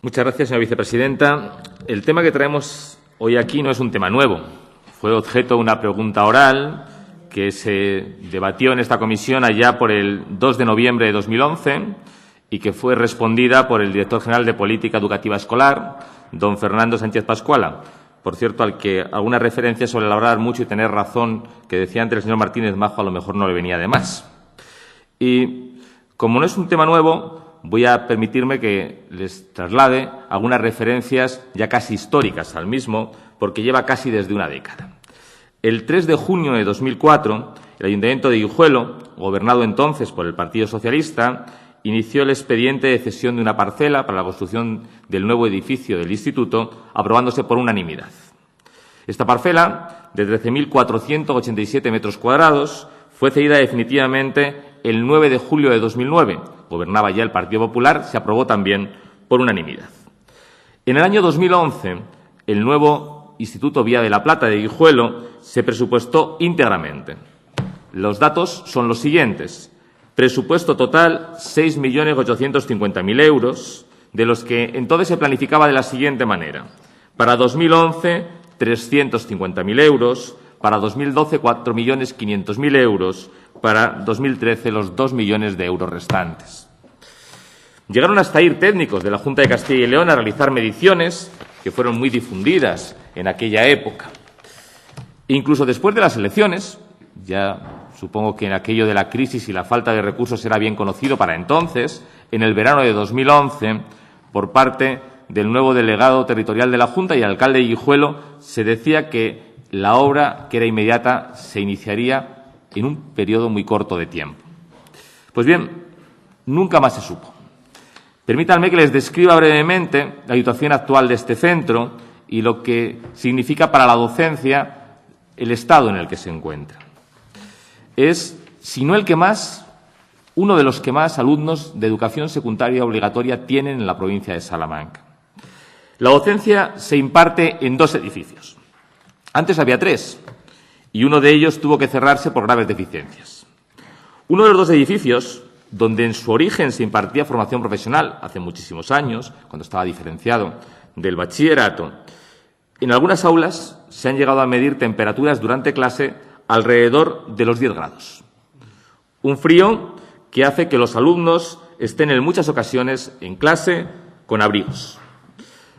Muchas gracias, señora vicepresidenta. El tema que traemos hoy aquí no es un tema nuevo. Fue objeto de una pregunta oral que se debatió en esta comisión allá por el 2 de noviembre de 2011 y que fue respondida por el director general de Política Educativa Escolar, don Fernando Sánchez Pascuala. Por cierto, al que algunas referencias sobre elaborar mucho y tener razón que decía antes el señor Martínez Majo a lo mejor no le venía de más. Y como no es un tema nuevo, voy a permitirme que les traslade algunas referencias ya casi históricas al mismo, porque lleva casi desde una década. El 3 de junio de 2004, el Ayuntamiento de Guijuelo, gobernado entonces por el Partido Socialista, inició el expediente de cesión de una parcela para la construcción del nuevo edificio del Instituto, aprobándose por unanimidad. Esta parcela, de 13.487 metros cuadrados, fue cedida definitivamente el 9 de julio de 2009. Gobernaba ya el Partido Popular, se aprobó también por unanimidad. En el año 2011, el nuevo Instituto Vía de la Plata de Guijuelo se presupuestó íntegramente. Los datos son los siguientes. Presupuesto total, 6.850.000 euros, de los que entonces se planificaba de la siguiente manera. Para 2011, 350.000 euros. Para 2012, 4.500.000 euros. Para 2013, los 2 millones de euros restantes. Llegaron hasta ir técnicos de la Junta de Castilla y León a realizar mediciones que fueron muy difundidas en aquella época. Incluso después de las elecciones, ya supongo que en aquello de la crisis y la falta de recursos era bien conocido para entonces, en el verano de 2011, por parte del nuevo delegado territorial de la Junta y alcalde de Guijuelo, se decía que la obra, que era inmediata, se iniciaría en un periodo muy corto de tiempo. Pues bien, nunca más se supo. Permítanme que les describa brevemente la situación actual de este centro y lo que significa para la docencia el estado en el que se encuentra. Es, si no el que más, uno de los que más alumnos de educación secundaria obligatoria tienen en la provincia de Salamanca. La docencia se imparte en 2 edificios. Antes había 3, y uno de ellos tuvo que cerrarse por graves deficiencias. Uno de los 2 edificios, donde en su origen se impartía formación profesional, hace muchísimos años, cuando estaba diferenciado del bachillerato, en algunas aulas se han llegado a medir temperaturas durante clase alrededor de los 10 grados. Un frío que hace que los alumnos estén en muchas ocasiones en clase con abrigos.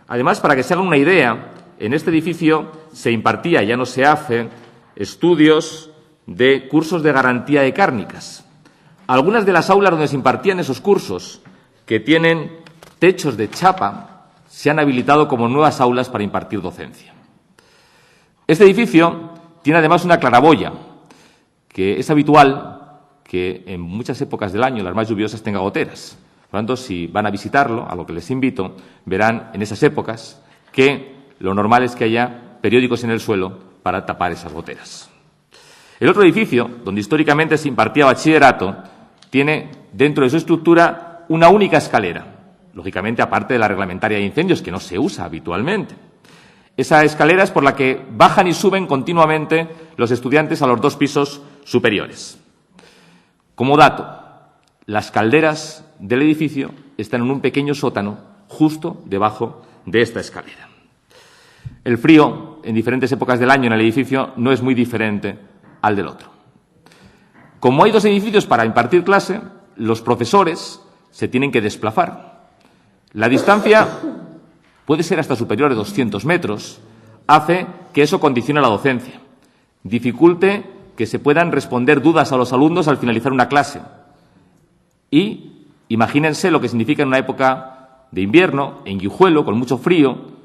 Además, para que se hagan una idea, en este edificio se impartía, ya no se hace, estudios de cursos de garantía de cárnicas. Algunas de las aulas donde se impartían esos cursos, que tienen techos de chapa, se han habilitado como nuevas aulas para impartir docencia. Este edificio tiene además una claraboya, que es habitual que en muchas épocas del año, las más lluviosas, tenga goteras. Por lo tanto, si van a visitarlo, a lo que les invito, verán en esas épocas que lo normal es que haya periódicos en el suelo para tapar esas goteras. El otro edificio, donde históricamente se impartía bachillerato, tiene dentro de su estructura una única escalera, lógicamente aparte de la reglamentaria de incendios, que no se usa habitualmente. Esa escalera es por la que bajan y suben continuamente los estudiantes a los 2 pisos superiores. Como dato, las calderas del edificio están en un pequeño sótano justo debajo de esta escalera. El frío, en diferentes épocas del año en el edificio, no es muy diferente al del otro. Como hay 2 edificios para impartir clase, los profesores se tienen que desplazar. La distancia puede ser hasta superior a 200 metros, hace que eso condicione la docencia, dificulte que se puedan responder dudas a los alumnos al finalizar una clase. Y imagínense lo que significa en una época de invierno, en Guijuelo, con mucho frío,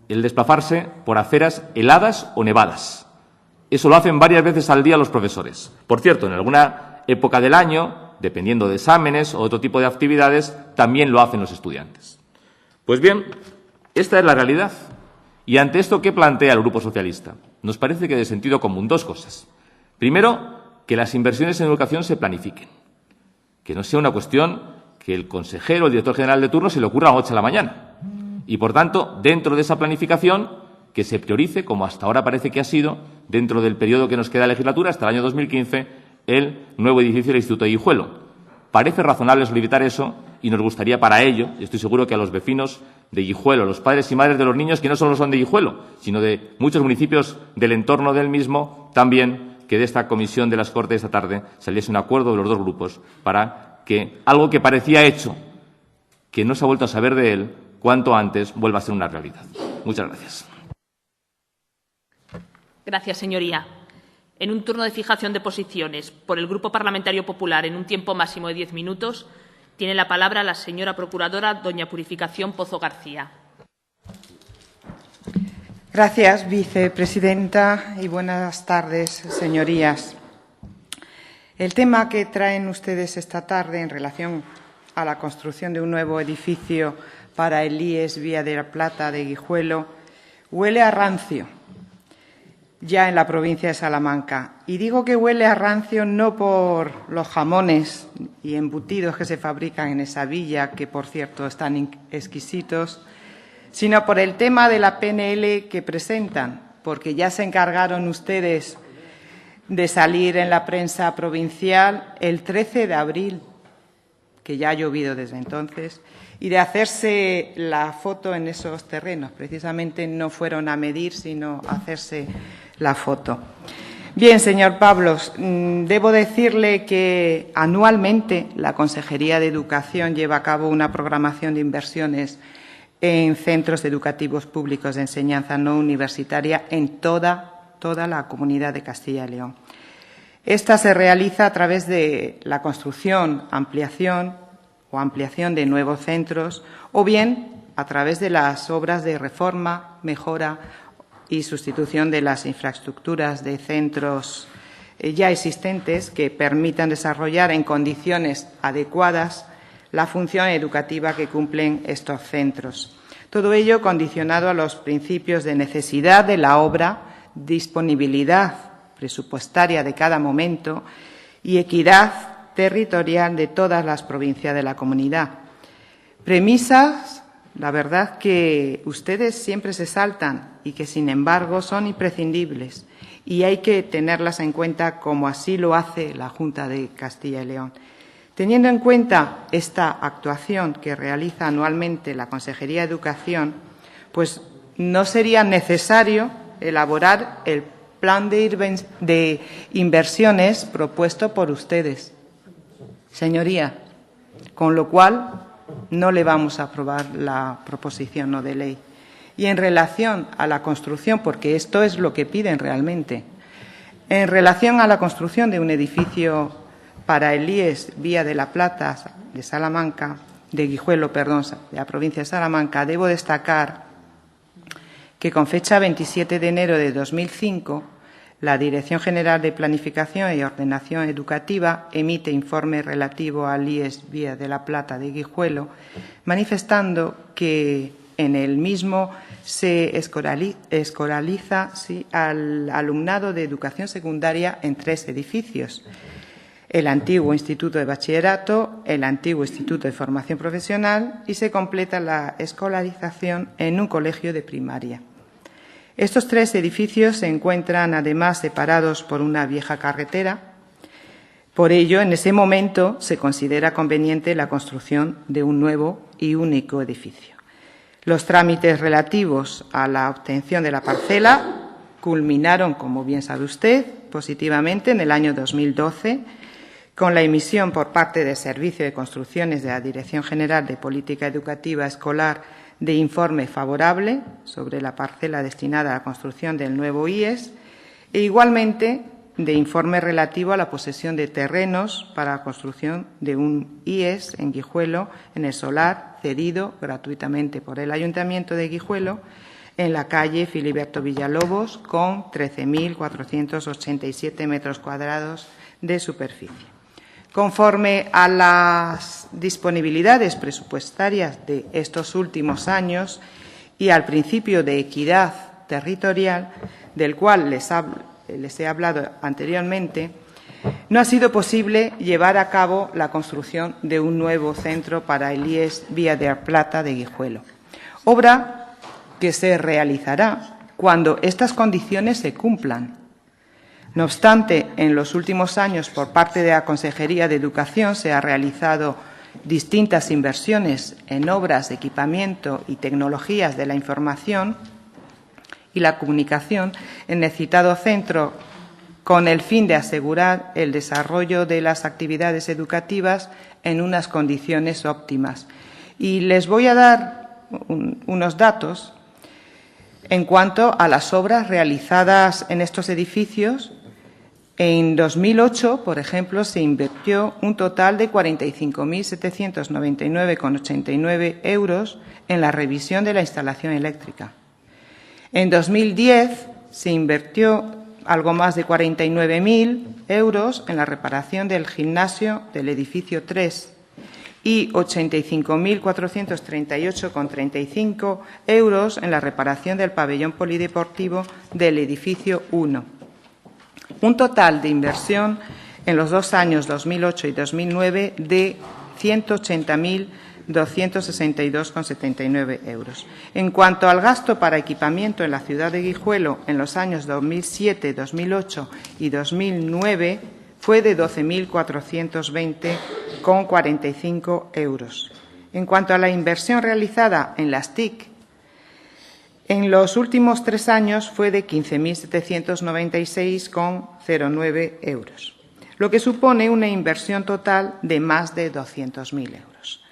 el desplazarse por aceras heladas o nevadas. Eso lo hacen varias veces al día los profesores. Por cierto, en alguna época del año, dependiendo de exámenes o otro tipo de actividades, también lo hacen los estudiantes. Pues bien, esta es la realidad. Y ante esto, ¿qué plantea el Grupo Socialista? Nos parece que de sentido común 2 cosas. Primero, que las inversiones en educación se planifiquen. Que no sea una cuestión que el consejero, el director general de turno, se le ocurra a las 8 de la mañana. Y, por tanto, dentro de esa planificación, que se priorice, como hasta ahora parece que ha sido, dentro del periodo que nos queda de legislatura, hasta el año 2015, el nuevo edificio del Instituto de Guijuelo. Parece razonable solicitar eso y nos gustaría para ello, y estoy seguro que a los vecinos de Guijuelo, los padres y madres de los niños que no solo son de Guijuelo, sino de muchos municipios del entorno del mismo, también que de esta comisión de las Cortes esta tarde saliese un acuerdo de los dos grupos para que algo que parecía hecho, que no se ha vuelto a saber de él, cuanto antes vuelva a ser una realidad. Muchas gracias. Gracias, señoría. En un turno de fijación de posiciones por el Grupo Parlamentario Popular en un tiempo máximo de 10 minutos, tiene la palabra la señora procuradora, doña Purificación Pozo García. Gracias, vicepresidenta, y buenas tardes, señorías. El tema que traen ustedes esta tarde en relación a la construcción de un nuevo edificio para el IES Vía de la Plata de Guijuelo huele a rancio, ya en la provincia de Salamanca. Y digo que huele a rancio no por los jamones y embutidos que se fabrican en esa villa, que por cierto están exquisitos, sino por el tema de la PNL que presentan, porque ya se encargaron ustedes de salir en la prensa provincial el 13 de abril, que ya ha llovido desde entonces, y de hacerse la foto en esos terrenos. Precisamente no fueron a medir, sino a hacerse la foto. Bien, señor Pablos, debo decirle que anualmente la Consejería de Educación lleva a cabo una programación de inversiones en centros educativos públicos de enseñanza no universitaria en toda la Comunidad de Castilla y León. Esta se realiza a través de la construcción, ampliación de nuevos centros o bien a través de las obras de reforma, mejora y sustitución de las infraestructuras de centros ya existentes que permitan desarrollar en condiciones adecuadas la función educativa que cumplen estos centros. Todo ello condicionado a los principios de necesidad de la obra, disponibilidad presupuestaria de cada momento y equidad territorial de todas las provincias de la comunidad. Premisas, la verdad, que ustedes siempre se saltan y que, sin embargo, son imprescindibles y hay que tenerlas en cuenta como así lo hace la Junta de Castilla y León. Teniendo en cuenta esta actuación que realiza anualmente la Consejería de Educación, pues no sería necesario elaborar el plan de inversiones propuesto por ustedes, señoría, con lo cual no le vamos a aprobar la proposición no de ley. Y en relación a la construcción, porque esto es lo que piden realmente, en relación a la construcción de un edificio para el IES Vía de la Plata de Salamanca, de Guijuelo, perdón, de la provincia de Salamanca, debo destacar que con fecha 27 de enero de 2005, la Dirección General de Planificación y Ordenación Educativa emite informe relativo al IES Vía de la Plata de Guijuelo, manifestando que en el mismo se escolariza al alumnado de educación secundaria en 3 edificios: el antiguo Instituto de Bachillerato, el antiguo Instituto de Formación Profesional y se completa la escolarización en un colegio de primaria. Estos 3 edificios se encuentran además separados por una vieja carretera. Por ello, en ese momento se considera conveniente la construcción de un nuevo y único edificio. Los trámites relativos a la obtención de la parcela culminaron, como bien sabe usted, positivamente en el año 2012, con la emisión por parte del Servicio de Construcciones de la Dirección General de Política Educativa Escolar de informe favorable sobre la parcela destinada a la construcción del nuevo IES e igualmente de informe relativo a la posesión de terrenos para la construcción de un IES en Guijuelo, en el solar cedido gratuitamente por el Ayuntamiento de Guijuelo, en la calle Filiberto Villalobos, con 13.487 metros cuadrados de superficie. Conforme a las disponibilidades presupuestarias de estos últimos años y al principio de equidad territorial, del cual les he hablado anteriormente, no ha sido posible llevar a cabo la construcción de un nuevo centro para el IES Vía de la Plata de Guijuelo, obra que se realizará cuando estas condiciones se cumplan. No obstante, en los últimos años, por parte de la Consejería de Educación, se ha realizado distintas inversiones en obras, equipamiento y tecnologías de la información y la comunicación en el citado centro, con el fin de asegurar el desarrollo de las actividades educativas en unas condiciones óptimas. Y les voy a dar unos datos en cuanto a las obras realizadas en estos edificios. En 2008, por ejemplo, se invirtió un total de 45.799,89 euros en la revisión de la instalación eléctrica. En 2010 se invirtió algo más de 49.000 euros en la reparación del gimnasio del edificio 3 y 85.438,35 euros en la reparación del pabellón polideportivo del edificio 1. Un total de inversión en los 2 años 2008 y 2009 de 180.262,79 euros. En cuanto al gasto para equipamiento en la ciudad de Guijuelo en los años 2007, 2008 y 2009 fue de 12.420,45 euros. En cuanto a la inversión realizada en las TIC, en los últimos 3 años fue de 15.796,09 euros, lo que supone una inversión total de más de 200.000 euros.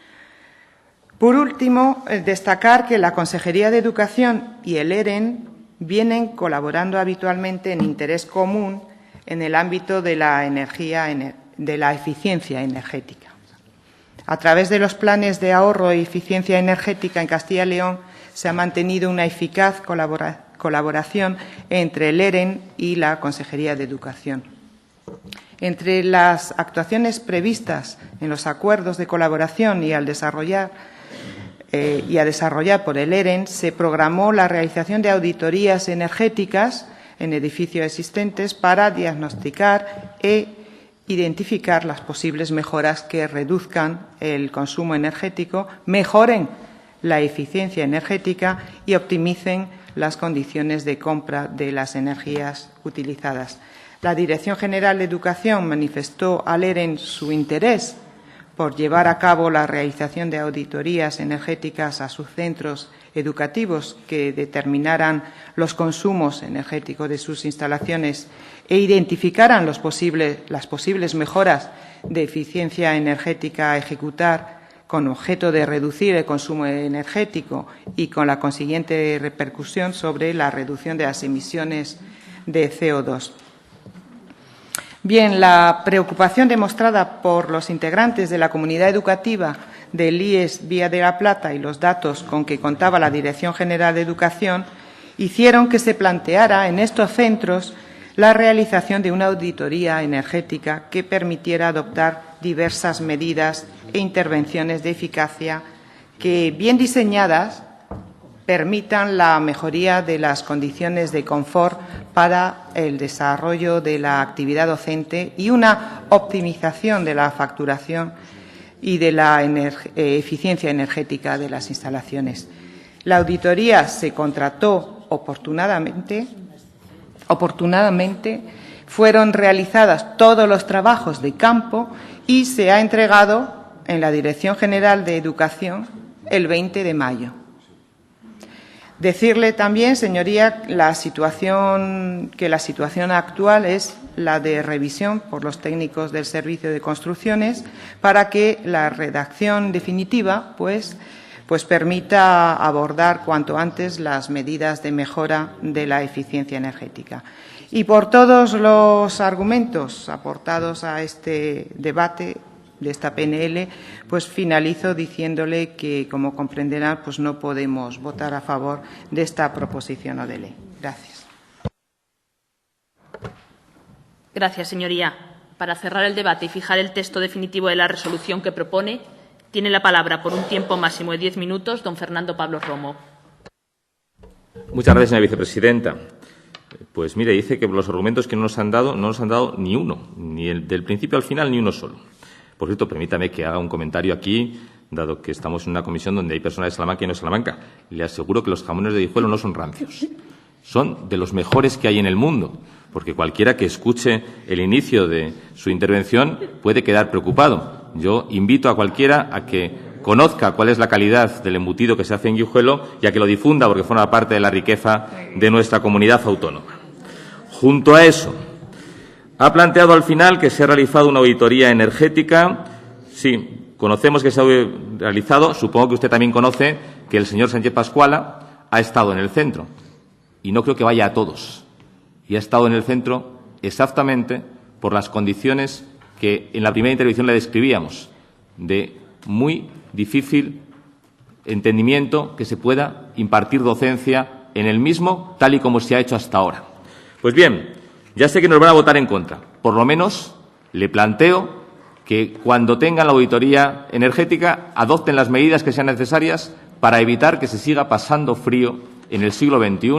Por último, destacar que la Consejería de Educación y el EREN vienen colaborando habitualmente en interés común en el ámbito de la eficiencia energética. A través de los planes de ahorro y eficiencia energética en Castilla y León se ha mantenido una eficaz colaboración entre el EREN y la Consejería de Educación. Entre las actuaciones previstas en los acuerdos de colaboración y a desarrollar por el EREN, se programó la realización de auditorías energéticas en edificios existentes para diagnosticar e identificar las posibles mejoras que reduzcan el consumo energético, mejoren la eficiencia energética y optimicen las condiciones de compra de las energías utilizadas. La Dirección General de Educación manifestó al EREN su interés por llevar a cabo la realización de auditorías energéticas a sus centros educativos que determinaran los consumos energéticos de sus instalaciones e identificaran las posibles mejoras de eficiencia energética a ejecutar con objeto de reducir el consumo energético y con la consiguiente repercusión sobre la reducción de las emisiones de CO2. Bien, la preocupación demostrada por los integrantes de la comunidad educativa del IES Vía de la Plata y los datos con que contaba la Dirección General de Educación hicieron que se planteara en estos centros la realización de una auditoría energética que permitiera adoptar diversas medidas e intervenciones de eficacia que, bien diseñadas, permitan la mejoría de las condiciones de confort para el desarrollo de la actividad docente y una optimización de la facturación y de la eficiencia energética de las instalaciones. La auditoría se contrató oportunadamente, fueron realizados todos los trabajos de campo y se ha entregado en la Dirección General de Educación el 20 de mayo. Decirle también, señoría, que la situación actual es la de revisión por los técnicos del Servicio de Construcciones para que la redacción definitiva pues permita abordar cuanto antes las medidas de mejora de la eficiencia energética. Y por todos los argumentos aportados a este debate de esta PNL, pues finalizo diciéndole que, como comprenderán, pues no podemos votar a favor de esta proposición no de ley. Gracias. Gracias, señoría. Para cerrar el debate y fijar el texto definitivo de la resolución que propone, tiene la palabra por un tiempo máximo de 10 minutos don Fernando Pablo Romo. Muchas gracias, señora vicepresidenta. Pues mire, dice que los argumentos que no nos han dado ni uno, ni el del principio al final, ni uno solo. Por cierto, permítame que haga un comentario aquí, dado que estamos en una comisión donde hay personas de Salamanca y no de Salamanca. Le aseguro que los jamones de Guijuelo no son rancios. Son de los mejores que hay en el mundo, porque cualquiera que escuche el inicio de su intervención puede quedar preocupado. yo invito a cualquiera a que conozca cuál es la calidad del embutido que se hace en Guijuelo y a que lo difunda, porque forma parte de la riqueza de nuestra comunidad autónoma. Junto a eso, ha planteado al final que se ha realizado una auditoría energética. Sí, conocemos que se ha realizado. Supongo que usted también conoce que el señor Sánchez Pascuala ha estado en el centro. Y no creo que vaya a todos. Y ha estado en el centro exactamente por las condiciones que en la primera intervención le describíamos, de muy difícil entendimiento que se pueda impartir docencia en el mismo, tal y como se ha hecho hasta ahora. Pues bien, ya sé que nos van a votar en contra. Por lo menos le planteo que cuando tengan la auditoría energética adopten las medidas que sean necesarias para evitar que se siga pasando frío en el siglo XXI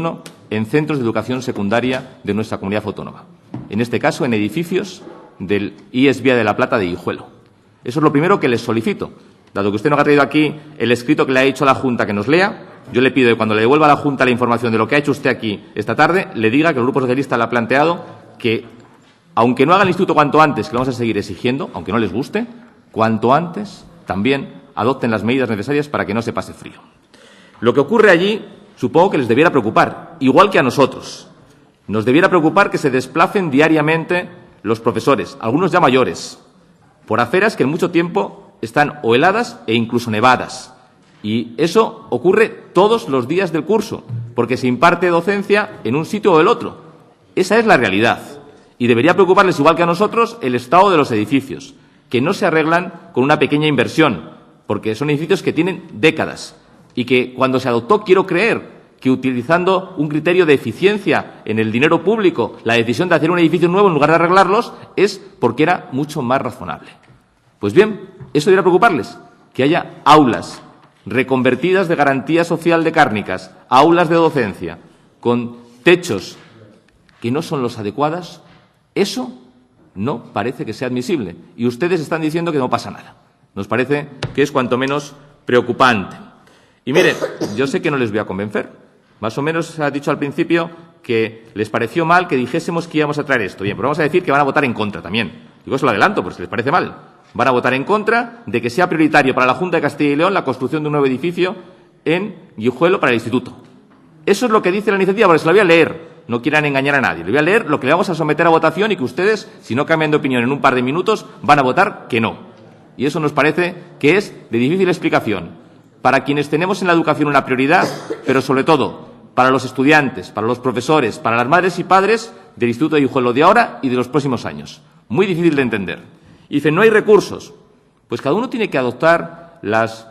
en centros de educación secundaria de nuestra comunidad autónoma. En este caso, en edificios del IES Vía de la Plata de Guijuelo. Eso es lo primero que les solicito. Dado que usted nos ha traído aquí el escrito que le ha hecho a la Junta que nos lea, yo le pido que cuando le devuelva a la Junta la información de lo que ha hecho usted aquí esta tarde, le diga que el Grupo Socialista le ha planteado que, aunque no haga el instituto cuanto antes, que lo vamos a seguir exigiendo, aunque no les guste, cuanto antes también adopten las medidas necesarias para que no se pase frío. Lo que ocurre allí supongo que les debiera preocupar, igual que a nosotros. Nos debiera preocupar que se desplacen diariamente los profesores, algunos ya mayores, por aceras que en mucho tiempo están o heladas e incluso nevadas. Y eso ocurre todos los días del curso, porque se imparte docencia en un sitio o el otro. Esa es la realidad. Y debería preocuparles, igual que a nosotros, el estado de los edificios, que no se arreglan con una pequeña inversión, porque son edificios que tienen décadas y que cuando se adoptó, quiero creer, que utilizando un criterio de eficiencia en el dinero público, la decisión de hacer un edificio nuevo en lugar de arreglarlos es porque era mucho más razonable. Pues bien, eso debería preocuparles, que haya aulas reconvertidas de garantía social de cárnicas, aulas de docencia, con techos que no son los adecuados. Eso no parece que sea admisible. Y ustedes están diciendo que no pasa nada. Nos parece que es cuanto menos preocupante. Y miren, yo sé que no les voy a convencer. Más o menos se ha dicho al principio que les pareció mal que dijésemos que íbamos a traer esto. Bien, pero vamos a decir que van a votar en contra también. Digo, eso lo adelanto, pues si les parece mal. Van a votar en contra de que sea prioritario para la Junta de Castilla y León la construcción de un nuevo edificio en Guijuelo para el instituto. Eso es lo que dice la iniciativa, porque se la voy a leer. No quieran engañar a nadie. Le voy a leer lo que le vamos a someter a votación y que ustedes, si no cambian de opinión en un par de minutos, van a votar que no. Y eso nos parece que es de difícil explicación para quienes tenemos en la educación una prioridad, pero sobre todo para los estudiantes, para los profesores, para las madres y padres del Instituto de Guijuelo de ahora y de los próximos años. Muy difícil de entender. Y dicen, no hay recursos. Pues cada uno tiene que adoptar las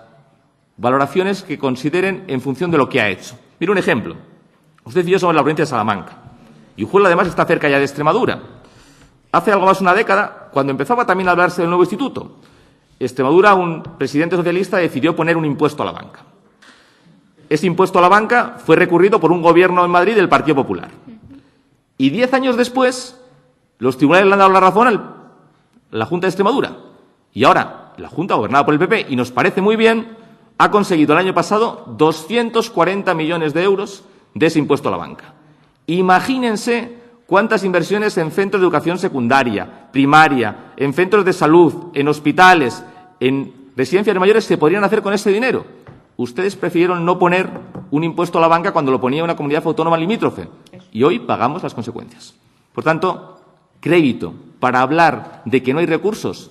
valoraciones que consideren en función de lo que ha hecho. Mire un ejemplo. Usted y yo somos la provincia de Salamanca. Guijuelo, además, está cerca ya de Extremadura. Hace algo más de una década, cuando empezaba también a hablarse del nuevo instituto, Extremadura, un presidente socialista decidió poner un impuesto a la banca. Ese impuesto a la banca fue recurrido por un gobierno en Madrid del Partido Popular. Y 10 años después, los tribunales le han dado la razón a la Junta de Extremadura. Y ahora, la Junta, gobernada por el PP, y nos parece muy bien, ha conseguido el año pasado 240 millones de euros de ese impuesto a la banca. Imagínense cuántas inversiones en centros de educación secundaria, primaria, en centros de salud, en hospitales, en residencias de mayores se podrían hacer con ese dinero. Ustedes prefirieron no poner un impuesto a la banca cuando lo ponía una comunidad autónoma limítrofe. Y hoy pagamos las consecuencias. Por tanto, crédito para hablar de que no hay recursos,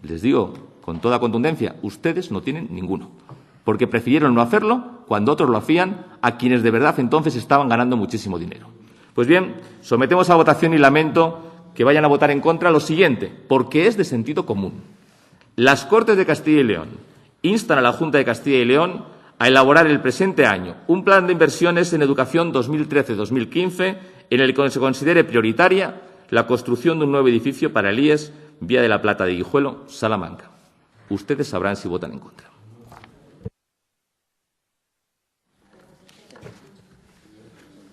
les digo con toda contundencia, ustedes no tienen ninguno. Porque prefirieron no hacerlo cuando otros lo hacían a quienes de verdad entonces estaban ganando muchísimo dinero. Pues bien, sometemos a votación y lamento que vayan a votar en contra lo siguiente, porque es de sentido común. Las Cortes de Castilla y León instan a la Junta de Castilla y León a elaborar el presente año un plan de inversiones en educación 2013-2015 en el que se considere prioritaria la construcción de un nuevo edificio para el IES Vía de la Plata de Guijuelo, Salamanca. Ustedes sabrán si votan en contra.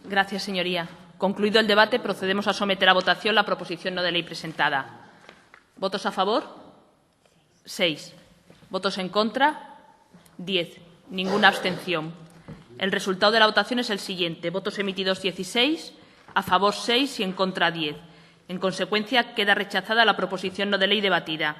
Gracias, señoría. Concluido el debate, procedemos a someter a votación la proposición no de ley presentada. ¿Votos a favor? 6. ¿Votos en contra? 10. Ninguna abstención. El resultado de la votación es el siguiente. Votos emitidos 16, a favor 6 y en contra 10. En consecuencia, queda rechazada la proposición no de ley debatida.